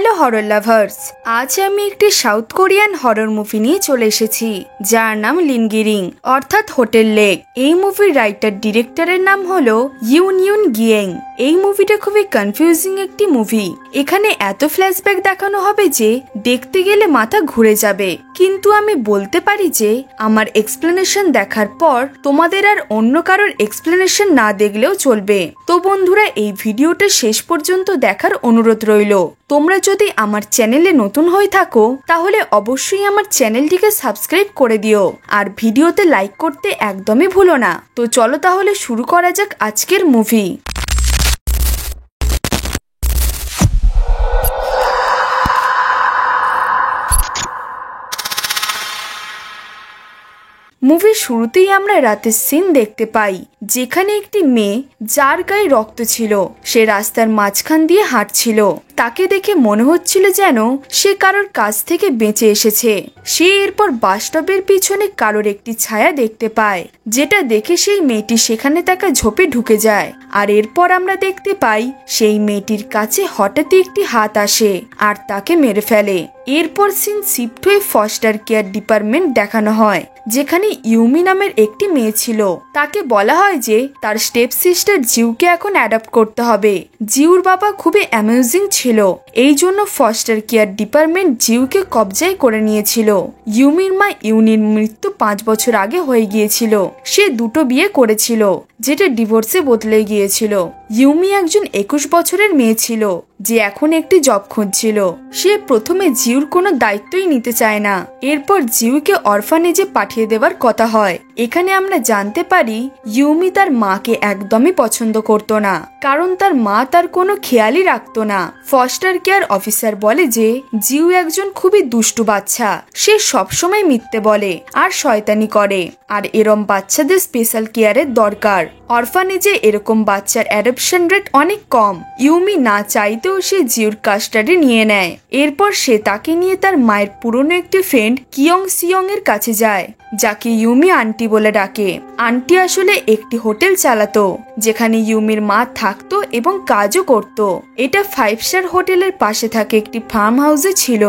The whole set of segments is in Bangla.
হ্যালো হরর লাভার্স, আজ আমি একটি সাউথ কোরিয়ান হরর মুভি নিয়ে চলে এসেছি যার নাম লিনগিরিং অর্থাৎ হোটেল লেক। এই মুভির রাইটার ডিরেক্টরের নাম হলো ইউন ইউন গিয়েং। এই মুভিটা খুবই কনফিউজিং একটি মুভি। এখানে এত ফ্ল্যাশব্যাক দেখানো হবে যে দেখতে গেলে মাথা ঘুরে যাবে, কিন্তু আমি বলতে পারি যে আমার এক্সপ্লেনেশন দেখার পর তোমাদের আর অন্য কারোর এক্সপ্লেনেশন না দেখলেও চলবে। তো বন্ধুরা, এই ভিডিওটা শেষ পর্যন্ত দেখার অনুরোধ রইল। তোমরা যদি আমার চ্যানেলে নতুন হয়ে থাকো তাহলে অবশ্যই আমার চ্যানেলটিকে সাবস্ক্রাইব করে দিও আর ভিডিওতে লাইক করতে একদমই ভুলো না। তো চলো তাহলে শুরু করা যাক আজকের মুভি। মুভির শুরুতেই আমরা রাতের সিন দেখতে পাই, যেখানে একটি মেয়ে যার গায়ে রক্ত ছিল সে রাস্তার মাঝখান দিয়ে হাঁটছিল। তাকে দেখে মনে হচ্ছিল যেন সে কারোর কাছ থেকে বেঁচে এসেছে। সে এরপর বাসস্টপের পিছনে কারোর একটি ছায়া দেখতে পায়, যেটা দেখে সেই মেয়েটি সেখানে তাকে ঝোপে ঢুকে যায়। আর এরপর আমরা দেখতে পাই সেই মেয়েটির কাছে হঠাৎই একটি হাত আসে আর তাকে মেরে ফেলে। এরপর সিন শিফট হয়ে ফস্টার কেয়ার ডিপার্টমেন্ট দেখানো হয়, যেখানে ইউমি নামের একটি মেয়ে ছিল। তাকে বলা হয় যে তার স্টেপ সিস্টার জিউকে এখন অ্যাডপ্ট করতে হবে। জিউর বাবা খুবই অ্যামিউজিং ছিল, এই জন্য ফস্টার কেয়ার ডিপার্টমেন্ট জিউকে কবজায় করে নিয়েছিল। ইউমির মা ইউনির মৃত্যু 5 বছর আগে হয়ে গিয়েছিল। সে 2টো বিয়ে করেছিল, যেটা ডিভোর্সে বদলে গিয়েছিল। ইউমি একজন 21 বছরের মেয়ে ছিল যে এখন একটি জব খুঁজছিল। সে প্রথমে জিউর কোনো দায়িত্বই নিতে চায় না। এরপর জিউকে অরফানেজে পাঠিয়ে দেওয়ার কথা হয়। এখানে আমরা জানতে পারি ইউমি তার মাকে একদমই পছন্দ করত না, কারণ তার মা তার কোনো খেয়ালই রাখতো না। ফস্টার কেয়ার অফিসার বলে যে জিউ একজন খুবই দুষ্টু বাচ্চা, সে সবসময় মিথ্যে বলে আর শয়তানি করে, আর এরম বাচ্চাদের স্পেশাল কেয়ারের দরকার। অরফানেজে এরকম বাচ্চার অ্যাডপশন রেট অনেক কম। ইউমি না চাইতেও সে জিউর কাস্টাডি নিয়ে নেয়। এরপর সে তাকে নিয়ে তার মায়ের পুরনো একটি ফ্রেন্ড কিয়ং সিয়ং এর কাছে যায়, যাকে ইউমি আন্টি বলে ডাকে। আন্টি আসলে একটি হোটেল চালাতো, যেখানে ইউমির মা থাকতো এবং কাজও করত। এটা 5 স্টার হোটেলের পাশে থাকে একটি ফার্ম হাউসে ছিল।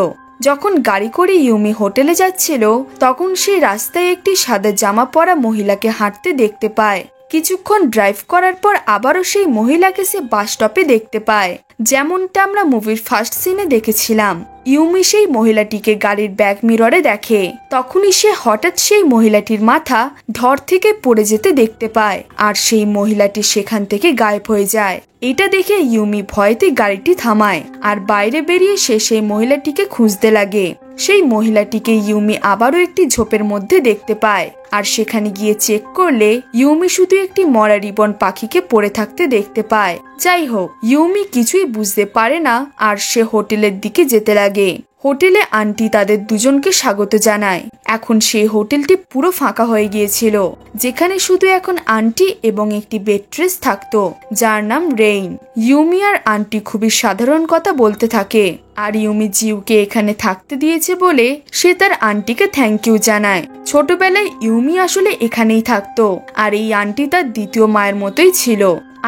যখন গাড়ি করে ইউমি হোটেলে যাচ্ছিল তখন সে রাস্তায় একটি সাদা জামা পরা মহিলাকে হাঁটতে দেখতে পায়। কিছুক্ষণ ড্রাইভ করার পর আবারও সেই মহিলাকে সে বাস স্টপে দেখতে পায়, যেমনটা আমরা মুভির ফার্স্ট সিনে দেখেছিলাম। ইউমি সেই মহিলাটিকে গাড়ির ব্যাক মিররে দেখে। তখনই সে হঠাৎ সেই মহিলাটির মাথা ধর থেকে পড়ে যেতে দেখতে পায়, আর সেই মহিলাটি সেখান থেকে গায়েব হয়ে যায়। এটা দেখে ইউমি ভয়তে গাড়িটি থামায় আর বাইরে বেরিয়ে সে সেই মহিলাটিকে খুঁজতে লাগে। সেই মহিলাটিকে ইউমি আবারও একটি ঝোপের মধ্যে দেখতে পায়, আর সেখানে গিয়ে চেক করলে ইউমি শুধু একটি মরা রিবন পাখিকে পড়ে থাকতে দেখতে পায়। যাই হোক, ইউমি কিছুই বুঝতে পারে না আর সে হোটেলের দিকে যেতে লাগে। হোটেলে আন্টি তাদের দুজনকে স্বাগত জানায়। এখন সেই হোটেলটি পুরো ফাঁকা হয়ে গিয়েছিল, যেখানে শুধু এখন আন্টি এবং একটি বেট্রেস থাকতো যার নাম রেইন। ইউমি আর আন্টি খুবই সাধারণ কথা বলতে থাকে, আর ইউমি জিউকে এখানে থাকতে দিয়েছে বলে সে তার আন্টিকে থ্যাংক ইউ জানায়। ছোটবেলায় ইউমি আসলে এখানেই থাকতো, আর এই আন্টি তার দ্বিতীয় মায়ের মতোই ছিল।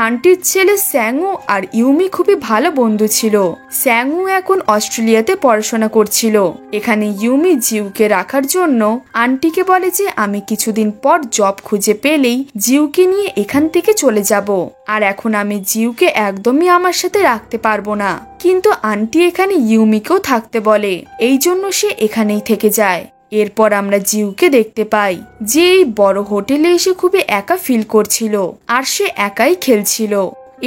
আন্টির ছেলে স্যাংউ আর ইউমি খুবই ভালো বন্ধু ছিল। স্যাংউ এখন অস্ট্রেলিয়াতে পড়াশোনা করছিল। এখানে ইউমি জিউকে রাখার জন্য আন্টিকে বলে যে আমি কিছুদিন পর জব খুঁজে পেলেই জিউকে নিয়ে এখান থেকে চলে যাব, আর এখন আমি জিউকে একদমই আমার সাথে রাখতে পারবো না। কিন্তু আন্টি এখানে ইউমিকেও থাকতে বলে, এই জন্য সে এখানেই থেকে যায়। এরপর আমরা জিউকে দেখতে পাই যে এই বড় হোটেলে এসে খুবই একা ফিল করছিল, আর সে একাই খেলছিল।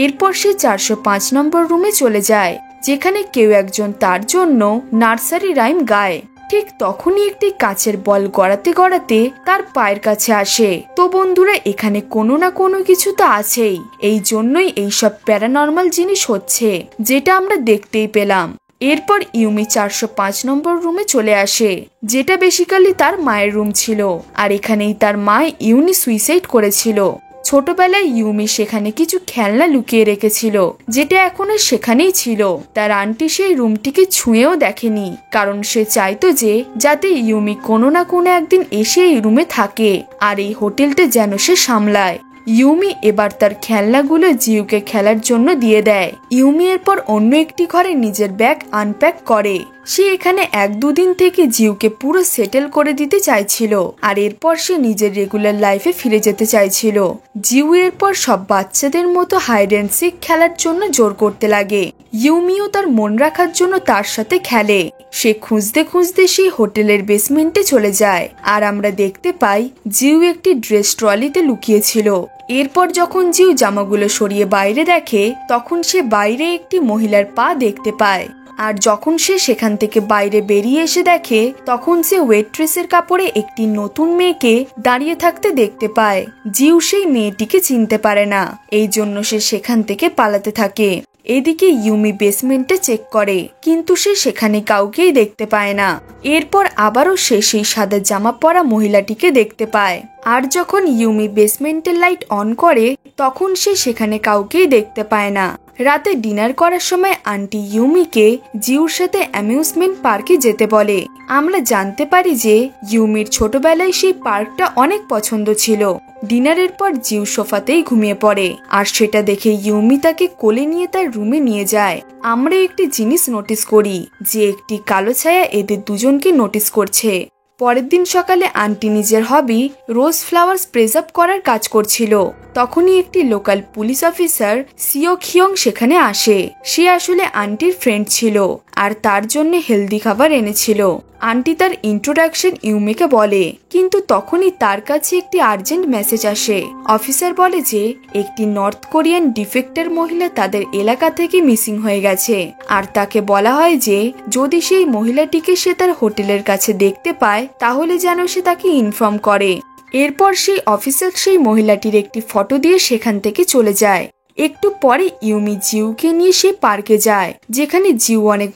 এরপর সে 405 নম্বর রুমে চলে যায়, যেখানে কেউ একজন তার জন্য নার্সারি রাইম গায়। ঠিক তখনই একটি কাচের বল গড়াতে গড়াতে তার পায়ের কাছে আসে। তো বন্ধুরা, এখানে কোনো না কোনো কিছু তো আছেই, এই জন্যই এইসব প্যারানর্মাল জিনিস হচ্ছে, যেটা আমরা দেখতেই পেলাম। এরপর ইউমি 405 নম্বর রুমে চলে আসে, যেটা বেসিক্যালি তার মায়ের রুম ছিল, আর এখানেই তার মা ইউনি সুইসাইড করেছিল। ছোটবেলায় ইউমি সেখানে কিছু খেলনা লুকিয়ে রেখেছিল, যেটা এখনো সেখানেই ছিল। তার আন্টি সেই রুমটিকে ছুঁয়েও দেখেনি, কারণ সে চাইতো যে যাতে ইউমি কোনো না কোনো একদিন এসে এই রুমে থাকে আর এই হোটেলটা যেন সে সামলায়। ইউমি এবার তার খেলনাগুলো জিউকে খেলার জন্য দিয়ে দেয়। ইউমি এরপর অন্য একটি ঘরে নিজের ব্যাগ আনপ্যাক করে। সে এখানে 1-2 দিন থেকে জিউকে পুরো সেটেল করে দিতে চাইছিল, আর এরপর সে নিজের রেগুলার লাইফে ফিরে যেতে চাইছিল। জিউ এরপর সব বাচ্চাদের মতো হাইড অ্যান্ড সিক খেলার জন্য জোর করতে লাগে। ইউমিও তার মন রাখার জন্য তার সাথে খেলে। সে খুঁজতে খুঁজতে সেই হোটেলের বেসমেন্টে চলে যায়, আর আমরা দেখতে পাই জিউ একটি ড্রেস ট্রলিতে লুকিয়েছিল। এরপর যখন জিউ জামাগুলো সরিয়ে বাইরে দেখে, তখন সে বাইরে একটি মহিলার পা দেখতে পায়। আর যখন সে সেখান থেকে বাইরে বেরিয়ে এসে দেখে, তখন সে ওয়েট্রেসের কাপড়ে একটি নতুন মেয়েকে দাঁড়িয়ে থাকতে দেখতে পায়। জিউ সেই মেয়েটিকে চিনতে পারে না, এই জন্য সে সেখান থেকে পালাতে থাকে। এদিকে ইউমি বেসমেন্টে চেক করে, কিন্তু সে সেখানে কাউকেই দেখতে পায় না। এরপর আবারও সে সেই সাদা জামা পরা মহিলাটিকে দেখতে পায়। আর যখন ইউমি বেসমেন্টের লাইট অন করে, তখন সে সেখানে কাউকেই দেখতে পায় না। রাতে ডিনার করার সময় আন্টি ইউমিকে জিউর সাথে অ্যামিউজমেন্ট পার্কে যেতে বলে। আমরা জানতে পারি যে ইউমির ছোটবেলায় সেই পার্কটা অনেক পছন্দ ছিল। ডিনারের পর জিউ সোফাতেই ঘুমিয়ে পড়ে, আর সেটা দেখে ইউমি তাকে কোলে নিয়ে তার রুমে নিয়ে যায়। আমরা একটি জিনিস নোটিস করি যে একটি কালো ছায়া এদের দুজনকে নোটিস করছে। পরের দিন সকালে আন্টি নিজের হবি রোজ ফ্লাওয়ার্স প্রিজার্ভ করার কাজ করছিল। তখনই একটি লোকাল পুলিশ অফিসার সিও খিয়ং সেখানে আসে। সে আসলে আন্টির ফ্রেন্ড ছিল, আর তার জন্য হেলদি খাবার এনেছিল। আন্টি তার ইন্ট্রোডাকশন ইউমিকে বলে, কিন্তু তখনই তার কাছে একটি আর্জেন্ট মেসেজ আসে। অফিসার বলে যে একটি নর্থ কোরিয়ান ডিফেক্টের মহিলা তাদের এলাকা থেকে মিসিং হয়ে গেছে, আর তাকে বলা হয় যে যদি সেই মহিলাটিকে সে তার হোটেলের কাছে দেখতে পায়, তাহলে যেন সে তাকে ইনফর্ম করে। এরপর সেই অফিসার সেই মহিলাটির একটি ফটো দিয়ে সেখান থেকে চলে যায়। একটু পরে ইউমি জিউকে নিয়ে সে পার্কে যায়, যেখানে জিউ অনেক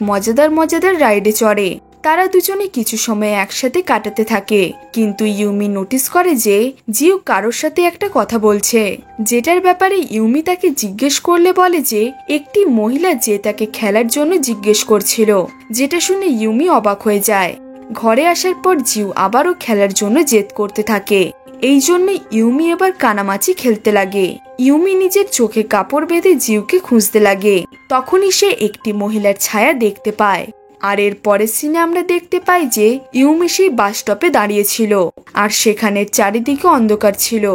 মজাদার রাইডে চড়ে। তারা দুজনে কিছু সময় একসাথে কাটাতে থাকে, কিন্তু ইউমি নোটিস করে যে জিউ কারোর সাথে একটা কথা বলছে, যেটার ব্যাপারে ইউমি তাকে জিজ্ঞেস করলে বলে যে একটি মহিলা যে তাকে খেলার জন্য জিজ্ঞেস করছিল, যেটা শুনে ইউমি অবাক হয়ে যায়। ঘরে আসার পর জিউ আবারও খেলার জন্য জেদ করতে থাকে। এই জন্য ইউমি এবার কানামাচি খেলতে লাগে। ইউমি নিজের চোখে কাপড় বেঁধে জিউকে খুঁজতে লাগে। তখনই সে একটি মহিলার ছায়া দেখতে পায়। আর এর পরের সিনে আমরা দেখতে পাই যে ইউমি সেই বাস স্টপে দাঁড়িয়েছিল, আর সেখানে চারিদিকে অন্ধকার ছিল,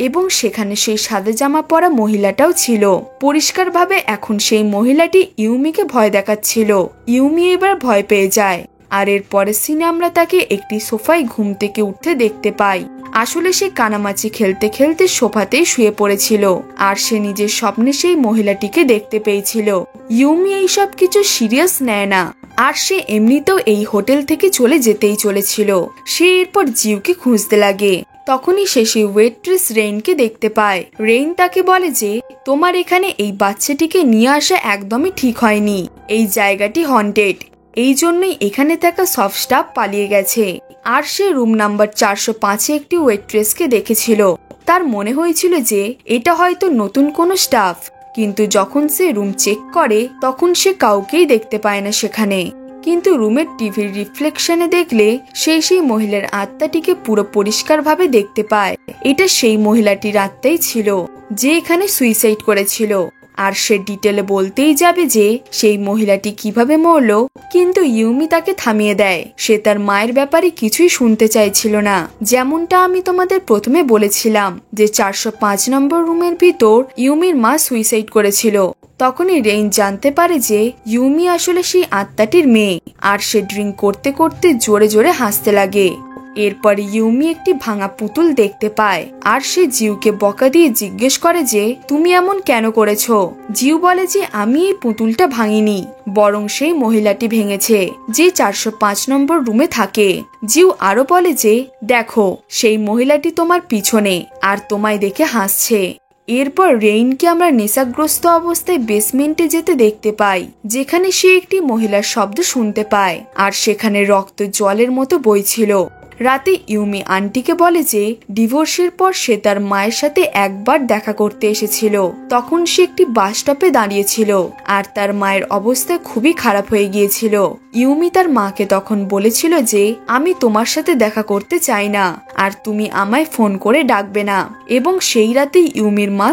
এবং সেখানে সেই সাদা জামা পরা মহিলাটাও ছিল। পরিষ্কারভাবে এখন সেই মহিলাটি ইউমিকে ভয় দেখাচ্ছিল। ইউমি এবার ভয় পেয়ে যায়। আর এর পরের সিনে আমরা তাকে একটি সোফায় ঘুম থেকে উঠতে দেখতে পাই। আসলে সে কানামাচি খেলতে খেলতে সোফাতেই শুয়ে পড়েছিল, আর সে নিজের স্বপ্নে সেই মহিলাটিকে দেখতে পেয়েছিল। ইউমি এইসব কিছু সিরিয়াস নেয় না, আর সে এমনিতেও এই হোটেল থেকে চলে যেতেই চলেছিল। সে এরপর জিউকে খুঁজতে লাগে। তখনই সে সেই ওয়েট্রেস রেইনকে দেখতে পায়। রেইন তাকে বলে যে তোমার এখানে এই বাচ্চাটিকে নিয়ে আসা একদমই ঠিক হয়নি, এই জায়গাটি হন্টেড, এই জন্যই এখানে থাকা সব স্টাফ পালিয়ে গেছে। আর সে রুম নাম্বার 405-এ একটি ওয়েট্রেসকে দেখেছিল। তার মনে হয়েছিল যে এটা হয়তো নতুন কোনো স্টাফ, কিন্তু যখন সে রুম চেক করে তখন সে কাউকেই দেখতে পায় না সেখানে। কিন্তু রুমের টিভির রিফ্লেকশনে দেখলে সেই মহিলার আত্মাটিকে পুরো পরিষ্কারভাবে দেখতে পায়। এটা সেই মহিলাটির আত্মাই ছিল যে এখানে সুইসাইড করেছিল। আর সে ডিটেলে বলতেই যাবে যে সেই মহিলাটি কিভাবে মরলো, কিন্তু ইউমি তাকে থামিয়ে দেয়। সে তার মায়ের ব্যাপারে কিছুই শুনতে চাইছিল না। যেমনটা আমি তোমাদের প্রথমে বলেছিলাম যে 405 নম্বর রুমের ভিতর ইউমির মা সুইসাইড করেছিল। তখনই রেইন জানতে পারে যে ইউমি আসলে সেই আত্মাটির মেয়ে, আর সে ড্রিঙ্ক করতে করতে জোরে জোরে হাসতে লাগে। এরপর ইউমি একটি ভাঙা পুতুল দেখতে পায়, আর সে জিউকে বকা দিয়ে জিজ্ঞেস করে যে তুমি এমন কেন করেছো। জিউ বলে যে আমি এই পুতুলটা ভাঙিনি, বরং সেই মহিলাটি ভেঙেছে যে 405 নম্বর রুমে থাকে। জিউ আরো বলে যে দেখো সেই মহিলাটি তোমার পিছনে, আর তোমায় দেখে হাসছে। এরপর রেইনকে আমরা নেশাগ্রস্ত অবস্থায় বেসমেন্টে যেতে দেখতে পাই, যেখানে সে একটি মহিলার শব্দ শুনতে পায়, আর সেখানে রক্ত জলের মতো বইছিল। রাতে ইউমি আন্টিকে বলে যে ডিভোর্সের পর সে তার মায়ের সাথে একবার দেখা করতে এসেছিল। তখন সে একটি বাস স্টপে দাঁড়িয়েছিল আর তার মায়ের অবস্থা খুবই খারাপ হয়ে গিয়েছিল। ইউমি তার মাকে তখন বলেছিল যে আমি তোমার সাথে দেখা করতে চাই না আর তুমি আমায় ফোন করে ডাকবে না, এবং সেই রাতে ইউমির মা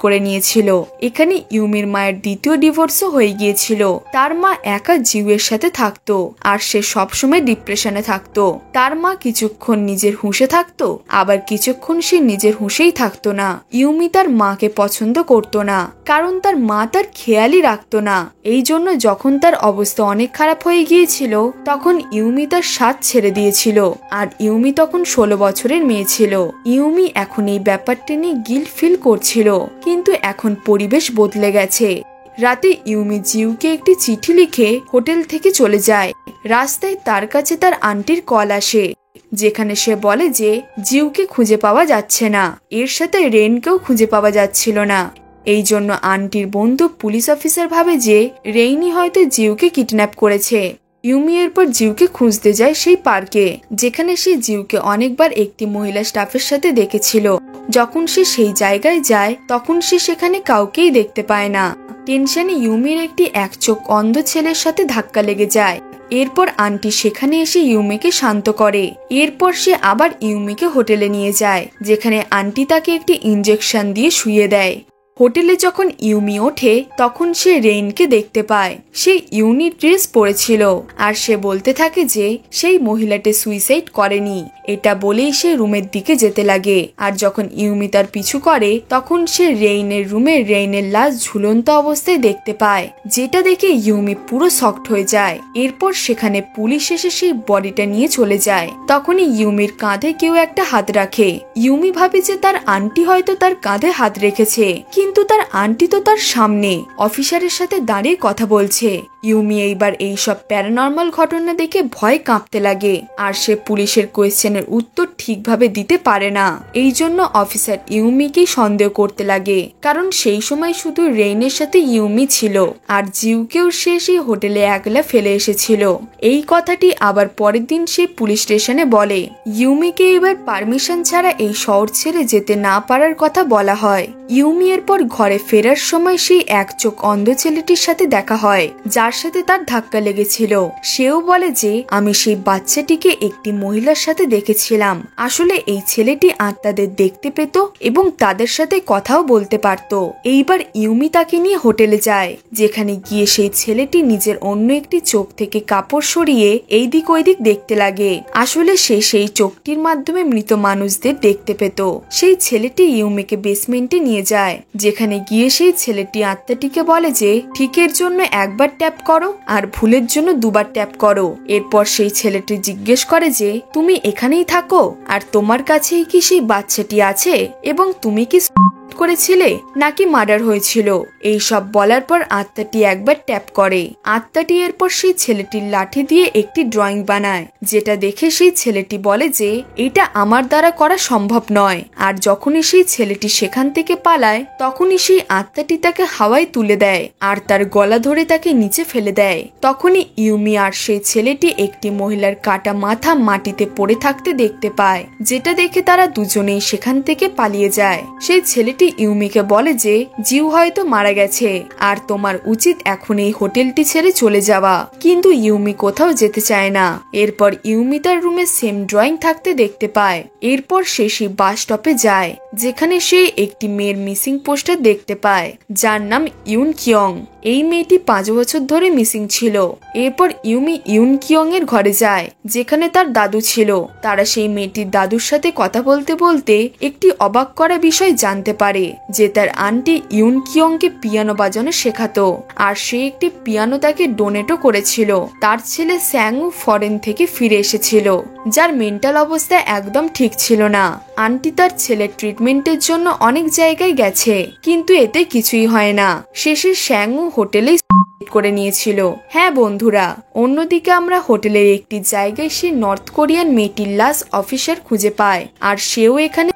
করে নিয়েছিল। এখানে ইউমির মায়ের দ্বিতীয় ডিভোর্সও হয়ে গিয়েছিল। তার মা একা জিউয়ের সাথে থাকতো আর সে সবসময় ডিপ্রেশনে থাকতো। তার মা কিছুক্ষণ নিজের হুঁশে থাকতো, আবার কিছুক্ষণ সে নিজের হুঁশেই থাকতো না। ইউমি তার মাকে পছন্দ করতো না, কারণ তার মা তার খেয়ালই রাখতো না। এই জন্য যখন তার অবস্থা অনেক খারাপ হয়ে গিয়েছিল তখন ইউমি তার সাথ ছেড়ে দিয়েছিল। আর ইউমি তখন 16 বছরের মেয়ে ছিল। ইউমি এখন এই ব্যাপারটা নিয়ে গিল্ট ফিল করছিল, কিন্তু এখন পরিবেশ বদলে গেছে। রাতে ইউমি জিউকে একটি চিঠি লিখে হোটেল থেকে চলে যায়। রাস্তায় তার কাছে তার আন্টির কল আসে, যেখানে সে বলে যে জিউকে খুঁজে পাওয়া যাচ্ছে না, এর সাথে রেইনকেও খুঁজে পাওয়া যাচ্ছিল না। এই জন্য আন্টির বন্ধু পুলিশ অফিসার ভাবে যে রেইনি হয়তো জিউকে কিডন্যাপ করেছে। ইউমি এরপর জিউকে খুঁজতে যায় সেই পার্কে, যেখানে সে জিউকে অনেকবার একটি মহিলা স্টাফের সাথে দেখেছিল। যখন সে সেই জায়গায় যায় তখন সে সেখানে কাউকেই দেখতে পায় না। টেনশনে ইউমির একটি এক চোখ অন্ধ ছেলের সাথে ধাক্কা লেগে যায়। এরপর আন্টি সেখানে এসে ইউমিকে শান্ত করে। এরপর সে আবার ইউমিকে হোটেলে নিয়ে যায়, যেখানে আন্টি তাকে একটি ইনজেকশন দিয়ে শুইয়ে দেয়। হোটেলে যখন ইউমি ওঠে তখন সে রেইনকে দেখতে পায়। সে ইউনিট ড্রেস পরেছিল আর সে বলতে থাকে যে সেই মহিলাটি সুইসাইড করেনি। এটা বলেই সে রুমের দিকে যেতে লাগে। আর যখন ইউমি তার পিছু করে তখন সে রেইনের রুমে রেইনের লাশ ঝুলন্ত অবস্থায় দেখতে পায়, যেটা দেখে ইউমি পুরো শকড হয়ে যায়। এরপর সেখানে পুলিশ এসে সেই বডিটা নিয়ে চলে যায়। তখনই ইউমির কাঁধে কেউ একটা হাত রাখে। ইউমি ভাবে যে তার আন্টি হয়তো তার কাঁধে হাত রেখেছে, কিন্তু তার আন্টি তো তার সামনে অফিসারের সাথে দাঁড়িয়ে কথা বলছে। ইউমি এইবার এইসব প্যারানর্মাল ঘটনা দেখে ভয় কাঁপতে লাগে আর সে পুলিশের কোয়েশ্চেনের উত্তর ঠিকভাবে দিতে পারে না। এই জন্য অফিসার ইউমিকেই সন্দেহ করতে লাগে, কারণ সেই সময় শুধু রেইনের সাথে ইউমি ছিল আর জিউকেও সে সেই হোটেলে একলা ফেলে এসেছিল। এই কথাটি আবার পরের দিন সে পুলিশ স্টেশনে বলে। ইউমিকে এবার পারমিশন ছাড়া এই শহর ছেড়ে যেতে না পারার কথা বলা হয়। ইউমি এরপর ঘরে ফেরার সময় সেই এক চোখ অন্ধ ছেলেটির সাথে দেখা হয়, যার সাথে তার ধাক্কা লেগেছিল। সেও বলে যে আমি সেই বাচ্চাটিকে একটি মহিলার সাথে দেখেছিলাম। আসলে এই ছেলেটি আত্মাদের দেখতে পেত এবং তাদের সাথে কথাও বলতে পারত। এইবার ইউমি তাকে নিয়ে হোটেলে যায়, যেখানে গিয়ে সেই ছেলেটি নিজের অন্য একটি চোখ থেকে কাপড় সরিয়ে এইদিক ওইদিক দেখতে লাগে। আসলে সে সেই চোখটির মাধ্যমে মৃত মানুষদের দেখতে পেত। সেই ছেলেটি ইউমিকে বেসমেন্টে নিয়ে যায়, যেখানে গিয়ে সেই ছেলেটি আত্মাটিকে বলে যে ঠিকের জন্য একবার ট্যাপ করো আর ভুলের জন্য দুবার ট্যাপ করো। এরপর সেই ছেলেটি জিজ্ঞেস করে যে তুমি এখানেই থাকো আর তোমার কাছেই কি সেই বাচ্চাটি আছে, এবং তুমি কি করেছিলে নাকি মার্ডার হয়েছিল। এই সব বলার পর আত্মাটি একবার ট্যাপ করে। আত্মাটি এরপর সেই ছেলেটির লাঠি দিয়ে একটি ড্রয়িং বানায়, যেটা দেখে সেই ছেলেটি বলে যে এটা আমার দ্বারা করা সম্ভব নয়। আর যখনই সেই ছেলেটি সেখান থেকে পালায় তখনই সেই আত্মাটি তাকে হাওয়ায় তুলে দেয় আর তার গলা ধরে তাকে নিচে ফেলে দেয়। তখনই ইউমি আর সেই ছেলেটি একটি মহিলার কাটা মাথা মাটিতে পড়ে থাকতে দেখতে পায়, যেটা দেখে তারা দুজনেই সেখান থেকে পালিয়ে যায়। সেই ছেলেটি ইউমিকে বলে যে জিউ হয়তো মারা গেছে আর তোমার উচিত এখন এই হোটেলটি ছেড়ে চলে যাওয়া, কিন্তু ইউমি কোথাও যেতে চায় না। এরপর ইউমি তার রুমে সেম ড্রয়িং থাকতে দেখতে পায়। এরপর সে সেই বাস স্টপে যায়, যেখানে সে একটি মেয়ের মিসিং পোস্টার দেখতে পায়, যার নাম ইউন কিয়ং। এই মেয়েটি 5 বছর ধরে মিসিং ছিল। এরপর ইউমি ইউন কিয়ং এর ঘরে যায়, যেখানে তার দাদু ছিল। তারা সেই মেয়েটির দাদুর সাথে কথা বলতে বলতে একটি অবাক করা বিষয় জানতে পারে যে তার আন্টি ইউন কিয়ং কে পিয়ানো বাজানো শেখাতো আর সে একটি পিয়ানো তাকে ডোনেটও করেছিল। তার ছেলে স্যাংউ ফরেন থেকে ফিরে এসেছিল, যার মেন্টাল অবস্থা একদম ঠিক ছিল না। আন্টি তার ছেলের ট্রিটমেন্টের জন্য অনেক জায়গায় গেছে, কিন্তু এতে কিছুই হয় না। শেষে স্যাংউ হোটেলে করে নিয়েছিল। হ্যাঁ বন্ধুরা, অন্যদিকে আমরা হোটেলের একটি জায়গায় সে নর্থ কোরিয়ান মেয়েটির লাশ অফিসার খুঁজে পায় আর সেও এখানে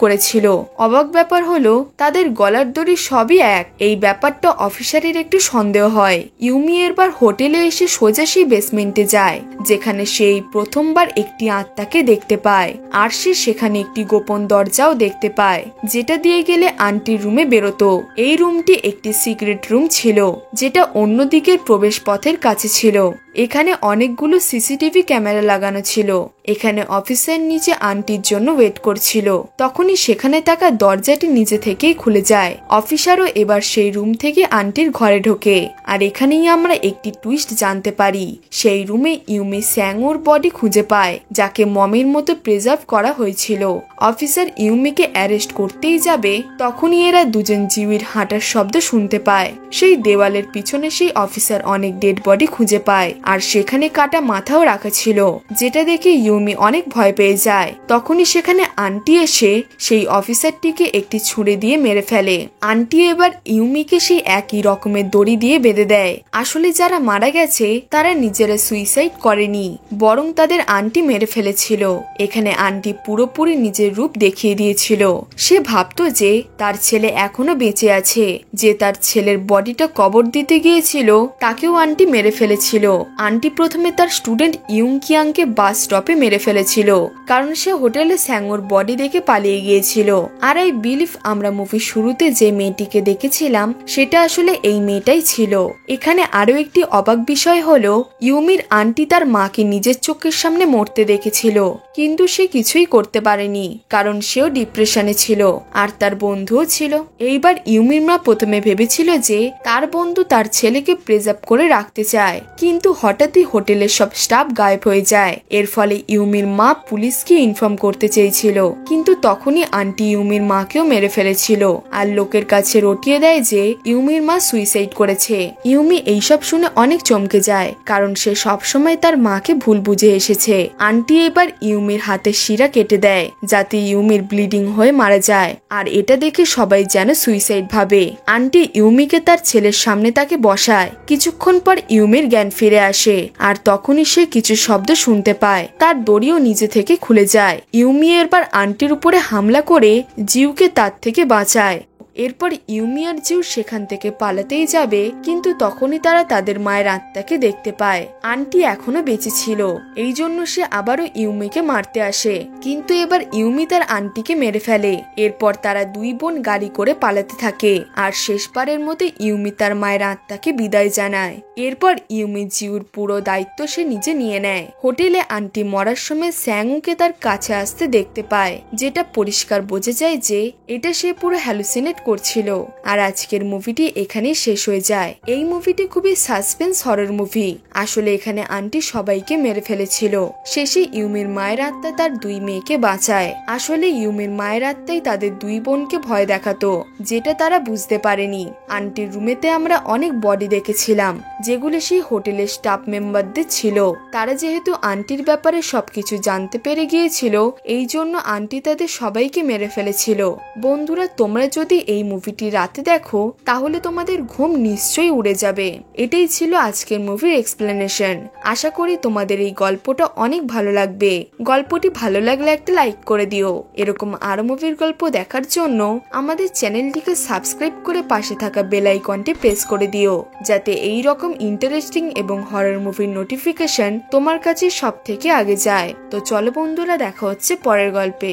করেছিল। অবাক ব্যাপার হলো তাদের গলার দড়ি সবই এক। এই ব্যাপারটা অফিসারের একটু সন্দেহ হয়। ইউমি এরবার হোটেলে এসে সোজা সেই বেসমেন্টে যায়, যেখানে সেই প্রথমবার একটি আত্মাকে দেখতে পায়। আর সে সেখানে একটি গোপন দরজাও দেখতে পায়, যেটা দিয়ে গেলে আন্টির রুমে বেরোতো। এই রুমটি একটি সিক্রেট রুম ছিল, যেটা অন্য দিকের প্রবেশ পথের কাছে ছিল। এখানে অনেকগুলো সিসিটিভি ক্যামেরা লাগানো ছিল। এখানে অফিসার নিচে আন্টির জন্য ওয়েট করছিল। তখনই সেখানে থাকা দরজাটি নিজে থেকেই খুলে যায়। অফিসারও এবার সেই রুম থেকে আন্টির ঘরে ঢোকে। আর এখানেই আমরা একটি টুইস্ট জানতে পারি। সেই রুমে ইউমি স্যাংওর বডি খুঁজে পায়, যাকে মমির মতো প্রিজার্ভ করা হয়েছিল। অফিসার ইউমিকে অ্যারেস্ট করতেই যাবে, তখনই এরা দুজন জিউর হাঁটার শব্দ শুনতে পায়। সেই দেওয়ালের পিছনে সেই অফিসার অনেক ডেড বডি খুঁজে পায়, আর সেখানে কাটা মাথাও রাখা ছিল, যেটা দেখে ইউমি অনেক ভয় পেয়ে যায়। তখনই সেখানে আন্টি এসে সেই অফিসারটিকে একটি ছুরি দিয়ে মেরে ফেলে। আন্টি এবার ইউমিকে সেই একই রকমের দড়ি দিয়ে বেঁধে দেয়। আসলে যারা মারা গেছে তারা নিজেরা সুইসাইড করেনি, বরং তাদের আন্টি মেরে ফেলেছিল। এখানে আন্টি পুরোপুরি নিজের রূপ দেখিয়ে দিয়েছিল। সে ভাবতো যে তার ছেলে এখনো বেঁচে আছে। যে তার ছেলের বডিটা কবর দিতে গিয়েছিল তাকেও আন্টি মেরে ফেলেছিল। আন্টি প্রথমে তার স্টুডেন্ট ইউং কিয়াংকে বাস স্টপে মেরে ফেলেছিল, কারণ সে হোটেলে স্যাংওর বডি দেখে পালিয়ে গিয়েছিল। আর আই বিলিভ আমরা মুভির শুরুতে যে মেয়েটিকে দেখেছিলাম সেটা আসলে এই মেয়েটাই ছিল। এখানে আরো একটি অবাক বিষয় হলো ইউমির আন্টি তার মাকে নিজের চোখের সামনে মরতে দেখেছিল, কিন্তু সে কিছুই করতে পারেনি, কারণ সেও ডিপ্রেশনে ছিল আর তার বন্ধুও ছিল। এইবার ইউমির মা প্রথমে ভেবেছিল যে তার বন্ধু তার ছেলেকে প্রিজার্ভ করে রাখতে চায়, কিন্তু হঠাৎই হোটেলের সব স্টাফ গায়েব হয়ে যায়। এর ফলে ইউমির মা পুলিশকে ইনফর্ম করতে চেয়েছিল, কিন্তু তখনই আন্টি ইউমির মাকেও মেরে ফেলেছিল আর লোকের কাছে রটিয়ে দেয় যে ইউমির মা সুইসাইড করেছে। ইউমি এইসব শুনে অনেক চমকে যায়, কারণ সে সবসময় তার মাকে ভুল বুঝে এসেছে। আন্টি এবার ইউমির হাতের শিরা কেটে দেয়, যাতে ইউমির ব্লিডিং হয়ে মারা যায়। আর এটা দেখে সবাই যেন সুইসাইড ভাবে। আন্টি ইউমিকে তার ছেলের সামনে তাকে বসায়। কিছুক্ষণ পর ইউমির জ্ঞান ফিরে আসে, আর তখনই সে কিছু শব্দ শুনতে পায়। তার দড়িও নিজে থেকে খুলে যায়। ইউমি এরবার আন্টির উপরে হামলা করে জিউকে তার থেকে বাঁচায়। এরপর ইউমি আর জিউ সেখান থেকে পালাতেই যাবে, কিন্তু তখনই তারা তাদের মায়ের আত্মাকে দেখতে পায়। আন্টি এখনো বেঁচে ছিল, এই জন্য সে আবারও ইউমিকে মারতে আসে, কিন্তু এবার ইউমি তার আন্টিকে মেরে ফেলে। এরপর তারা দুই বোন গাড়ি করে পালাতে থাকে, আর শেষবারের মতো ইউমি তার মায়ের আত্মাকে বিদায় জানায়। এরপর ইউমি জিউর পুরো দায়িত্ব সে নিজে নিয়ে নেয়। হোটেলে আন্টি মরার সময় স্যাংউকে তার কাছে আসতে দেখতে পায়, যেটা পরিষ্কার বোঝা যায় যে এটা সে পুরো হ্যালুসিনেট করছিল। আর আজকের মুভিটি এখানেই শেষ হয়ে যায়। এই মুভিটি খুবই সাসপেন্স হরর মুভি। আসলে এখানে আন্টি সবাইকে মেরে ফেলেছিল। শেষে ইউমির মায়ের আত্মা তার দুই মেয়েকে বাঁচায়। আসলে ইউমির মায়ের আত্মাই তাদের দুই বোনকে ভয় দেখাতো, যেটা তারা বুঝতে পারেনি। আন্টির রুমেতে আমরা অনেক বডি দেখেছিলাম, যেগুলো সেই হোটেলের স্টাফ মেম্বারদের ছিল। তারা যেহেতু আন্টির ব্যাপারে সবকিছু জানতে পেরে গিয়েছিল, এই জন্য আন্টি তাদের সবাইকে মেরে ফেলেছিল। বন্ধুরা, তোমরা যদি এই মুভিটি রাতে দেখো তাহলে তোমাদের ঘুম নিশ্চয়ই উড়ে যাবে। এটাই ছিল আজকের মুভির এক্সপ্লেনেশন। আশা করি তোমাদের এই গল্পটা অনেক ভালো লাগবে। গল্পটি ভালো লাগলে একটা লাইক করে দিও। এরকম আরো মুভির গল্প দেখার জন্য আমাদের চ্যানেলটিকে সাবস্ক্রাইব করে পাশে থাকা বেল আইকনটি প্রেস করে দিও, যাতে এই রকম ইন্টারেস্টিং এবং হরর মুভির নোটিফিকেশন তোমার কাছে সব থেকে আগে যায়। তো চলো বন্ধুরা, দেখা হচ্ছে পরের গল্পে।